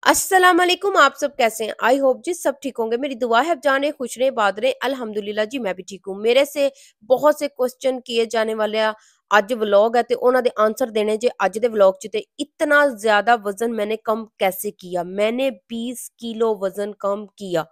अस्सलाम वालेकुम। आप सब कैसे हैं? आई होप जी सब ठीक होंगे। मेरी दुआ है आप जाने खुश रहें, बात रहें। अल्हम्दुलिल्लाह जी मैं भी ठीक हूँ। मेरे से बहुत से क्वेश्चन किए जाने वाले ਅੱਜ ਵਲੌਗ ਹੈ ਤੇ ਉਹਨਾਂ ਦੇ ਆਨਸਰ ਦੇਣੇ ਜੇ ਅੱਜ ਦੇ ਵਲੌਗ 'ਚ। ਤੇ इतना ज्यादा वजन मैंने कम कैसे किया? मैंने 20 किलो वजन कम किया।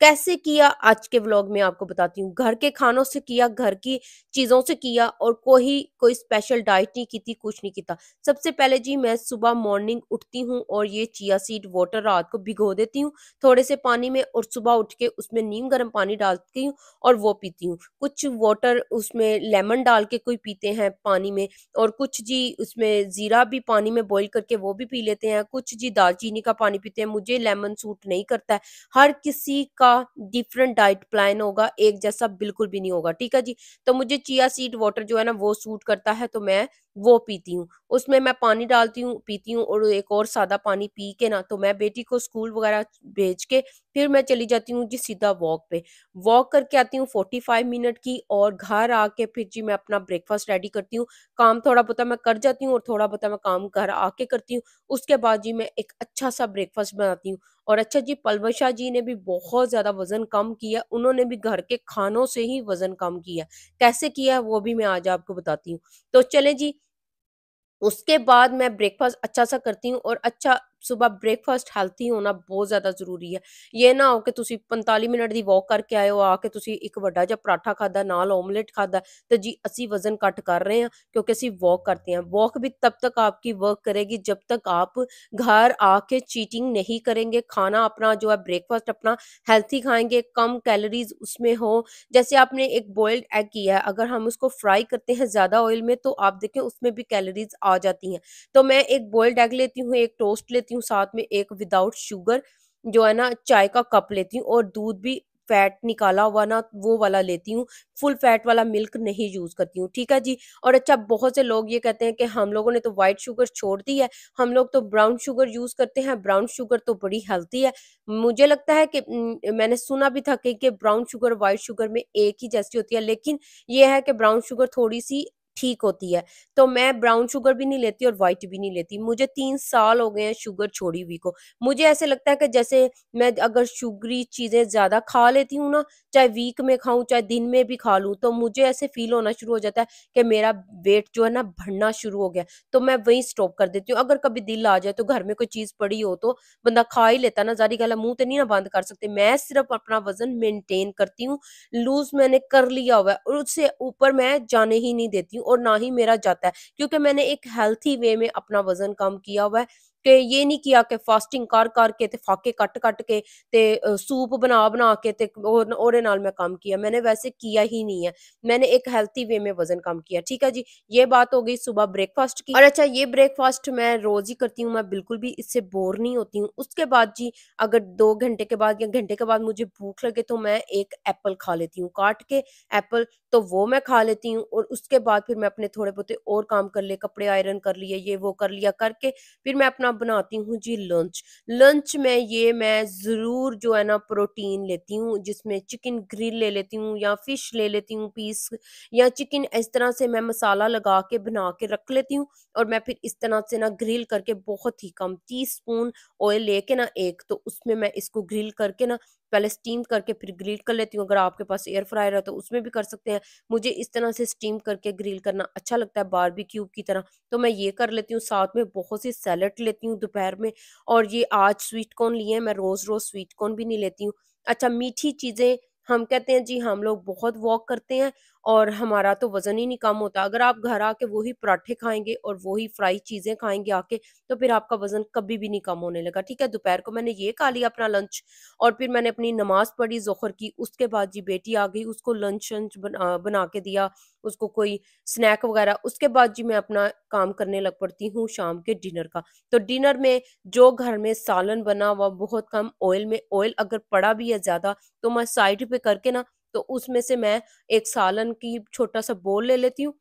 कैसे किया आज के व्लॉग में आपको बताती हूँ। घर के खानों से किया, घर की चीजों से किया, और कोई स्पेशल डाइट नहीं की थी, कुछ नहीं किया। सबसे पहले जी मैं सुबह मॉर्निंग उठती हूँ और ये चिया सीड वाटर रात को भिगो देती हूँ थोड़े से पानी में, और सुबह उठ के उसमें नीम गर्म पानी डालती हूँ और वो पीती हूँ। कुछ वाटर उसमें लेमन डाल के कोई पीते हैं पानी में, और कुछ जी उसमें जीरा भी पानी में बॉईल करके वो भी पी लेते हैं। कुछ जी दालचीनी का पानी पीते हैं। मुझे लेमन सूट नहीं करता है। हर किसी का डिफरेंट डाइट प्लान होगा, एक जैसा बिल्कुल भी नहीं होगा, ठीक है जी। तो मुझे चिया सीड वाटर जो है ना वो सूट करता है, तो मैं वो पीती हूँ। उसमें मैं पानी डालती हूँ, पीती हूँ, और एक और सादा पानी पी के ना तो मैं बेटी को स्कूल वगैरह भेज के फिर मैं चली जाती हूँ जी सीधा वॉक पे। वॉक करके आती हूँ 45 मिनट की, और घर आके फिर जी मैं अपना ब्रेकफास्ट रेडी करती हूँ। काम थोड़ा बहुत मैं कर जाती हूँ और थोड़ा बहुत मैं काम घर आके करती हूँ। उसके बाद जी मैं एक अच्छा सा ब्रेकफास्ट बनाती हूँ। और अच्छा जी, पलवशा जी ने भी बहुत ज़्यादा वज़न कम किया। उन्होंने भी घर के खानों से ही वज़न कम किया। कैसे किया है वो भी मैं आज आपको बताती हूँ। तो चलें जी, उसके बाद मैं ब्रेकफास्ट अच्छा-सा करती हूँ, और अच्छा सुबह ब्रेकफास्ट हेल्थी होना बहुत ज़्यादा ज़रूरी है। ये ना हो कि ਤੁਸੀਂ 45 ਮਿੰਟ ਦੀ ਵਾਕ ਕਰਕੇ ਆਏ ਹੋ, ਆ ਕੇ ਤੁਸੀਂ ਇੱਕ ਵੱਡਾ ਜਿਹਾ ਪਰਾਠਾ ਖਾਧਾ, ਨਾਲ ऑमलेट ਖਾਧਾ, तो जी ਅਸੀਂ वज़न कट कर रहे हैं क्योंकि ਅਸੀਂ वॉक करते हैं। वॉक भी तब तक आपकी वर्क करेगी जब तक आप घर आके चीटिंग नहीं करेंगे। खाना अपना जो है ब्रेकफास्ट अपना हेल्थी खाएँगे, कम कैलोरीज़ उसमें हो। जैसे आपने एक बॉइल्ड एग किया है, अगर हम उसको फ्राई करते हैं ज़्यादा ऑयल में तो आप देखें उसमें भी कैलोरीज़ आ जाती हैं। तो मैं एक बॉइल्ड एग लेती हूँ, एक टोस्ट लेती हूँ, साथ में एक विदाउट शुगर जो है ना चाय का कप लेती हूँ, और दूध भी फैट निकाला हुआ ना वो वाला लेती हूँ। फुल फैट वाला मिल्क नहीं यूज़ करती हूँ, ठीक है जी। और अच्छा, बहुत से लोग ये कहते हैं कि हम लोगों ने तो व्हाइट शुगर छोड़ दी है, हम लोग तो ब्राउन शुगर यूज़ करते हैं। ब्राउन शुगर तो बड़ी हेल्दी है। मुझे लगता है कि मैंने सुना भी था कि ब्राउन शुगर व्हाइट शुगर में एक ही जैसी होती है, लेकिन ये है कि ब्राउन शुगर थोड़ी-सी ठीक होती है। तो मैं ब्राउन शुगर भी नहीं लेती और व्हाइट भी नहीं लेती। मुझे 3 साल हो गए हैं शुगर छोड़ी हुई को। मुझे ऐसे लगता है कि जैसे मैं अगर शुगरी चीज़ें ज़्यादा खा लेती हूँ ना, चाहे वीक में खाऊँ, चाहे दिन में भी खा लूँ, तो मुझे ऐसे फ़ील होना शुरू हो जाता है कि मेरा वेट जो है ना बढ़ना शुरू हो गया। तो मैं वहीं स्टॉप कर देती हूँ। अगर कभी दिल आ जाए तो घर में कोई चीज़ पड़ी हो तो बंदा खा ही लेता ना, ज़ाहिर-सी गल है मुँह तो नहीं ना बंद कर सकते। मैं सिर्फ़ अपना वज़न मेंटेन करती हूँ, लूज़ मैंने कर लिया हुआ है, और उससे ऊपर मैं जाने ही नहीं देती हूँ, और ना ही मेरा जाता है, क्योंकि मैंने एक हेल्थी वे में अपना वज़न कम किया हुआ है। कि ये नहीं किया कि फास्टिंग कर के ते फाके कट के ते सूप बना के ते ओहदे नाल मैं कम किया। मैंने वैसे किया ही नहीं है। मैंने एक हेल्थी वे में वज़न कम किया, ठीक है जी। ये बात हो गई सुबह ब्रेकफ़ास्ट की। और अच्छा, ये ब्रेकफ़ास्ट मैं रोज़ ही करती हूँ, मैं बिल्कुल भी इससे बोर नहीं होती हूँ। उसके बाद जी, अगर 2 घंटे के बाद या घंटे के बाद मुझे भूख लगे तो मैं एक एप्पल खा लेती हूँ, काट के एप्पल, तो वो मैं खा लेती हूँ। और उसके बाद फिर मैं अपने थोड़े बहुते और काम कर लिए, कपड़े आयरन कर लिए, ये वो कर लिया, करके फिर मैं अपना बनाती हूँ जी लंच। लंच में ये मैं ज़रूर जो है ना प्रोटीन लेती हूँ, जिसमें चिकन ग्रिल ले लेती हूँ या फिश ले लेती हूँ पीस, या चिकन इस तरह से मैं मसाला लगा के बना के रख लेती हूँ। और मैं फिर इस तरह से ना ग्रिल करके बहुत ही कम टीस्पून ऑयल लेके ना एक, तो उसमें मैं इसको ग्रिल करके ना पहले स्टीम करके फिर ग्रिल कर लेती हूँ। अगर आपके पास एयर फ्रायर है तो उसमें भी कर सकते हैं। मुझे इस तरह से स्टीम करके ग्रिल करना अच्छा लगता है, बारबेक्यू की तरह। तो मैं ये कर लेती हूँ, साथ में बहुत सी सैलेड लेती हूँ दोपहर में। और ये आज स्वीट कॉर्न लिए हैं, मैं रोज़-रोज़ स्वीट कॉर्न भी नहीं लेती हूँ। अच्छा, मीठी चीज़ें, हम कहते हैं जी हम लोग बहुत वॉक करते हैं और हमारा तो वज़न ही नहीं कम होता। अगर आप घर आके वही पराठे खाएँगे और वही फ्राई चीज़ें खाएँगे आके, तो फिर आपका वज़न कभी भी नहीं कम होने लगा, ठीक है? दोपहर को मैंने ये खा लिया अपना लंच, और फिर मैंने अपनी नमाज़ पढ़ी ज़ोहर की। उसके बाद जी बेटी आ गई, उसको लंच-शंच बना के दिया, उसको कोई स्नैक वग़ैरह। उसके बाद जी मैं अपना काम करने लग पड़ती हूँ शाम के डिनर का। तो डिनर में जो घर में सालन बना हुआ बहुत कम ऑयल में, ऑयल अगर पड़ा भी है ज़्यादा तो मैं साइड पे करके ना, तो उसमें से मैं एक सालन की छोटा-सा बोल ले लेती हूँ,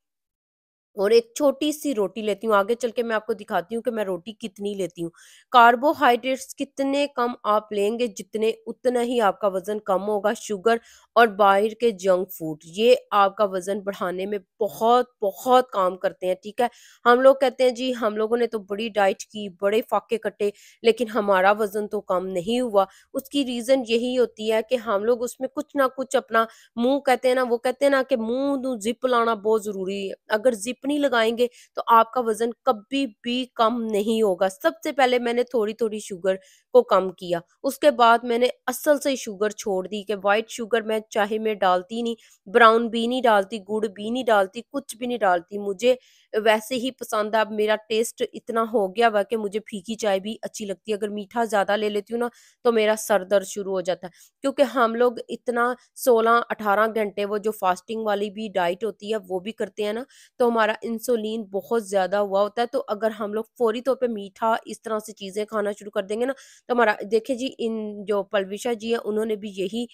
और एक छोटी-सी रोटी लेती हूँ, आगे चल के मैं आपको दिखाती हूँ कि मैं रोटी कितनी लेती हूँ। कार्बोहाइड्रेट्स कितने कम आप लेंगे, जितने उतना ही आपका वज़न कम होगा। शुगर और बाहर के जंक फूड, ये आपका वज़न बढ़ाने में बहुत-बहुत काम करते हैं, ठीक है? हम लोग कहते हैं जी हम लोगों ने तो बड़ी डाइट की, बड़े फाके कटे, लेकिन हमारा वज़न तो कम नहीं हुआ। उसकी रीज़न यही होती है कि हम लोग उसमें कुछ ना कुछ अपना मुँह कहते हैं ना, वो कहते हैं ना कि मुँह ਨੂੰ ज़िप लाना बहुत ज़रूरी है। अगर ज़िप नहीं लगाएँगे तो आपका वज़न कभी भी कम नहीं होगा। सबसे पहले मैंने थोड़ी-थोड़ी शुगर को कम किया। उसके बाद मैंने असल से शुगर छोड़ दी कि व्हाइट शुगर मैं चाहे मैं डालती नहीं, ब्राउन भी नहीं डालती, गुड़ भी नहीं डालती, कुछ भी नहीं डालती। मुझे वैसे ही पसंद है। अब मेरा टेस्ट इतना हो गया हुआ है कि मुझे फीकी चाय भी अच्छी लगती है। अगर मीठा ज़्यादा ले लेती हूँ ना, तो मेरा सर दर्द शुरू हो जाता है। क्योंकि हम लोग इतना 16-18 घंटे वो जो फास्टिंग वाली भी डाइट होती है वो भी करते हैं ना, तो हमारा इंसुलिन बहुत ज़्यादा हुआ होता है। तो अगर हम लोग फ़ौरी तौर पे मीठा इस तरह से चीज़ें खाना शुरू कर देंगे ना, तो हमारा देखिए जी इन जो पलविशा जी हैं उन्होंने भी यही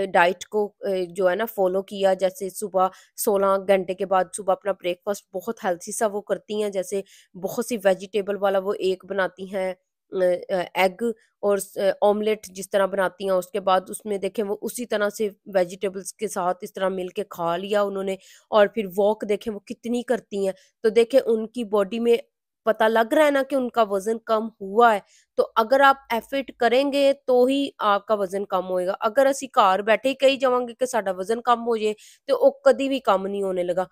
डाइट को जो है ना फ़ॉलो किया। जैसे सुबह 16 घंटे के बाद सुबह अपना ब्रेकफ़ास्ट बहुत हेल्थी सा वो करती हैं। जैसे बहुत सी वेजिटेबल वाला वो एक बनाती हैं एग और ऑमलेट जिस तरह बनाती हैं, उसके बाद उसमें देखें वो उसी तरह से वेजिटेबल्स के साथ इस तरह मिल के खा लिया उन्होंने। और फिर वॉक देखें वो कितनी करती हैं, तो देखें उनकी बॉडी में पता लग रहा है ना कि उनका वज़न कम हुआ है। तो अगर आप एफ़र्ट करेंगे तो ही आपका वज़न कम होएगा। अगर ਅਸੀਂ ਘਰ बैठे ही कही जावांगे कि साडा वज़न कम हो जे, ते ਉਹ कदी भी कम नहीं होने लगा।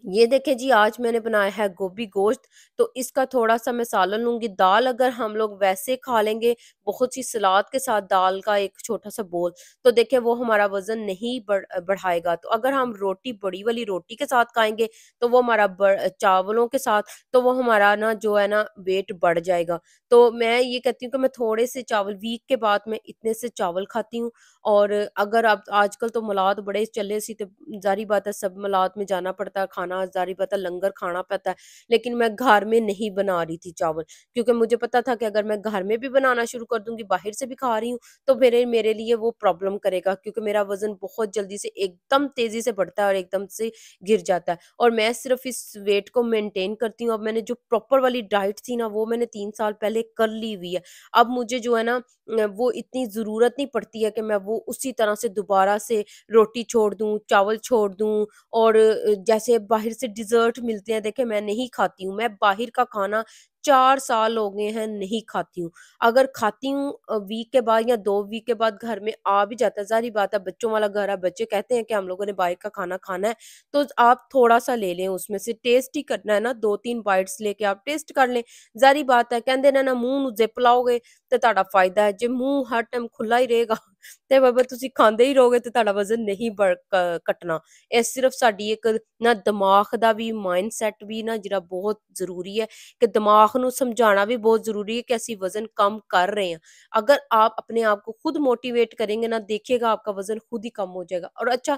ये देखिए जी आज मैंने बनाया है गोभी गोश्त, तो इसका थोड़ा-सा मैं सालन लूँगी। दाल अगर हम लोग वैसे खा लेंगे, बहुत सी सलाद के साथ दाल का एक छोटा-सा बोल, तो देखिए वो हमारा वज़न नहीं बढ़ाएगा। तो अगर हम रोटी बड़ी वाली रोटी के साथ खाएँगे, तो वो हमारा चावलों के साथ, तो वो हमारा ना जो है ना वेट बढ़ जाएगा। तो मैं ये कहती हूँ कि मैं थोड़े से चावल वीक के बाद मैं इतने से चावल खाती हूँ। और अगर आप आजकल तो मलाद बड़े चले सी ते ज़ाहिर बात है सब मलाद में जाना पड़ता है, खाना ज़ाहिर बात है लंगर खाना पड़ता है। लेकिन मैं घर में नहीं बना रही थी चावल, क्योंकि मुझे पता था कि अगर मैं घर में भी बनाना शुरू कर दूँगी, बाहर से भी खा रही हूँ, तो मेरे मेरे लिए वो प्रॉब्लम करेगा, क्योंकि मेरा वज़न बहुत जल्दी से एकदम तेज़ी से बढ़ता है और एकदम से गिर जाता है। और मैं सिर्फ़ इस वेट को मेंटेन करती हूँ। अब मैंने जो प्रॉपर वाली डाइट थी ना, वो मैंने 3 साल पहले कर ली हुई है। अब मुझे जो है ना वो इतनी ज़रूरत नहीं पड़ती है कि मैं वो उसी तरह से दोबारा से रोटी छोड़ दूँ, चावल छोड़ दूँ। और जैसे बाहर से डिज़र्ट मिलते हैं, देखिए मैं नहीं खाती हूँ। मैं बाहर का खाना 4 साल हो गए हैं नहीं खाती हूँ। अगर खाती हूँ वीक के बाद या 2 वीक के बाद घर में आ भी जाता है, ज़ाहिर बात है बच्चों वाला घर है, बच्चे कहते हैं कि हम लोगों ने बाहर का खाना खाना है, तो आप थोड़ा-सा ले लें उसमें से, टेस्ट ही करना है ना, 2-3 बाइट्स लेके आप टेस्ट कर लें। ज़ाहिर बात है कहंदे ने ना मूँह ਨੂੰ ਜ਼ਿਪ ਲਾਓਗੇ ਤੇ ਤੁਹਾਡਾ ਫਾਇਦਾ ਹੈ, ਜੇ ਮੂੰਹ ਹਰ ਟਾਈਮ ਖੁੱਲਾ ਹੀ ਰਹੇਗਾ ਤੇ ਬਾਬਾ ਤੁਸੀਂ ਖਾਂਦੇ ਹੀ ਰਹੋਗੇ ਤੇ ਤੁਹਾਡਾ ਵਜ਼ਨ ਨਹੀਂ ਘਟਣਾ। ਇਹ ਸਿਰਫ ਸਾਡੀ ਇੱਕ ਨਾ ਦਿਮਾਗ ਦਾ ਵੀ ਮਾਈਂਡਸੈਟ ਵੀ ਨਾ ਜਿਹੜਾ ਬਹੁਤ ਜ਼ਰੂਰੀ ਹੈ, ਕਿ ਦਿਮਾਗ ਨੂੰ ਸਮਝਾਉਣਾ भी बहुत ज़रूरी है कि ਅਸੀਂ वज़न कम कर रहे हैं। अगर आप अपने आप को खुद मोटिवेट करेंगे ना, देखिएगा आपका वज़न खुद ही कम हो जाएगा। और अच्छा,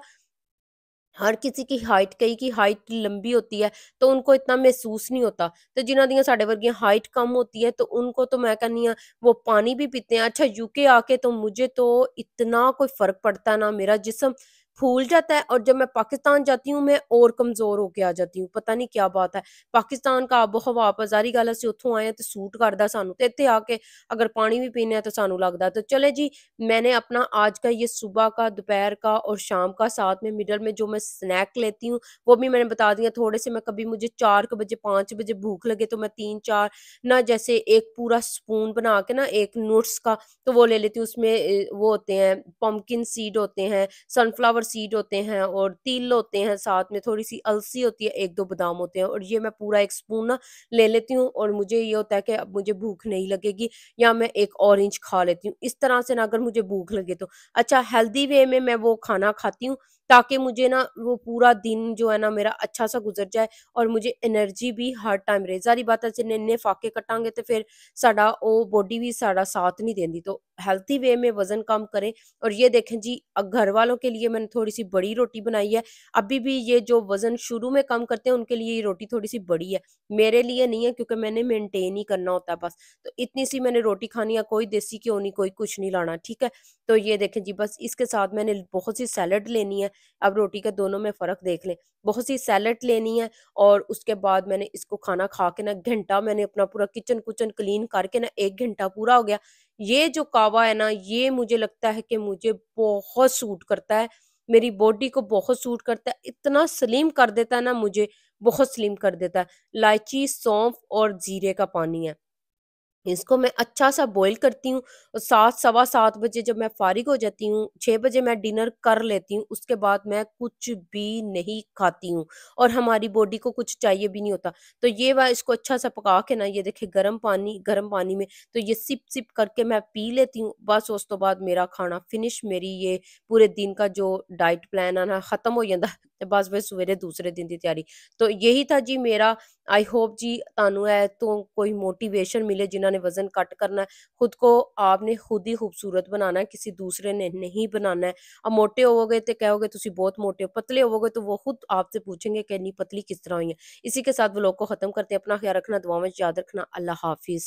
हर किसी की हाइट, कई की हाइट लंबी होती है, तो उनको इतना महसूस नहीं होता। तो जिन्हां दियां साडे वर्गियां हाइट कम होती है, तो उनको तो मैं कहनी हाँ वो पानी भी पीते हैं। अच्छा, यूके आके तो मुझे तो इतना कोई फ़र्क पड़ता है ना, मेरा जिस्म फूल जाता है। और जब मैं पाकिस्तान जाती हूँ, मैं और कमज़ोर होके आ जाती हूँ, पता नहीं क्या बात है। पाकिस्तान का आबो-हवा ज़ाहिर गल ਅਸੀਂ ਉੱਥੋਂ आए हैं तो सूट करदा सानू, ते इत्थे आके अगर पानी भी पीने हैं तो सानू लगदा। तो चले जी, मैंने अपना आज का ये सुबह का, दोपहर का और शाम का, साथ में मिडल में जो मैं स्नैक लेती हूँ, वो भी मैंने बता दिया थोड़े से। मैं कभी मुझे 4 बजे 5 बजे भूख लगे तो मैं 3-4 ना, जैसे एक पूरा स्पून बना के ना एक नट्स का, तो वो ले लेती हूँ। उसमें वो होते हैं पम्पकिन सीड होते हैं, सनफ्लावर सीड होते हैं और तिल होते हैं, साथ में थोड़ी-सी अलसी होती है, 1-2 बादाम होते हैं, और ये मैं पूरा 1 स्पून ना ले लेती हूँ। और मुझे ये होता है कि अब मुझे भूख नहीं लगेगी, या मैं एक ऑरेंज खा लेती हूँ। इस तरह से ना अगर मुझे भूख लगे तो। अच्छा, हेल्दी वे में मैं वो खाना खाती हूँ, ताकि मुझे ना वो पूरा दिन जो है ना मेरा अच्छा-सा गुज़र जाए और मुझे एनर्जी भी हर टाइम रहे। ज़ाहिर बात है जिन्ने इन्ने फाके कटांगे ते फिर साडा ओ बॉडी भी साडा साथ नहीं देंदी। तो हेल्थी वे में वज़न कम करें। और ये देखें जी, घर वालों के लिए मैंने थोड़ी-सी बड़ी रोटी बनाई है। अभी भी ये जो वज़न शुरू में कम करते हैं उनके लिए ये रोटी थोड़ी-सी बड़ी है। मेरे लिए नहीं है, क्योंकि मैंने मेंटेन ही करना होता है बस। तो इतनी सी मैंने रोटी खानी है, कोई देसी घ्यो नहीं, कोई कुछ नहीं लाना, ठीक है? तो ये देखें जी, बस इसके साथ मैंने बहुत सी सैलड लेनी है। अब रोटी का दोनों में फ़र्क देख लें। बहुत सी सैलेड लेनी है और उसके बाद मैंने इसको खाना खा के ना घंटा मैंने अपना पूरा किचन-कुचन क्लीन करके ना 1 घंटा पूरा हो गया। ये जो कहवा है ना, ये मुझे लगता है कि मुझे बहुत सूट करता है, मेरी बॉडी को बहुत सूट करता है, इतना स्लिम कर देता है ना मुझे, बहुत स्लिम कर देता है। इलायची, सौंफ और जीरे का पानी है। इसको मैं अच्छा-सा बॉयल करती हूँ और 7 सवा 7 बजे जब मैं फ़ारिग हो जाती हूँ, 6 बजे मैं डिनर कर लेती हूँ, उसके बाद मैं कुछ भी नहीं खाती हूँ और हमारी बॉडी को कुछ चाहिए भी नहीं होता। तो ये इसको अच्छा-सा पका के ना ये देखिए गरम पानी में तो ये सिप-सिप करके मैं पी लेती हूँ, बस उस तो बाद मेरा खाना फिनिश मेरी ये पूरे दिन का जो डाइट प्लान है ना ख़त्म हो जांदा ते बस फिर सवेरे दूसरे दिन दी तैयारी। तो यही था जी मेरा आई होप जी ਤੁਹਾਨੂੰ ਇਹ ਤੋਂ ਕੋਈ मोटिवेशन मिले जिन्होंने वज़न कट करना है, खुद को आपने खुद ही खूबसूरत बनाना है, किसी दूसरे ने नहीं बनाना है। अब मोटे होवोगे तो कहोगे तुसी बहुत मोटे हो, पतले होवोगे तो वो खुद आपसे पूछेंगे कि इतनी पतली किस तरह हुई है। इसी के साथ व्लॉग को ख़त्म करते हैं, अपना ख्याल रखना, दुआओं में याद रखना, अल्लाह हाफ़िज़।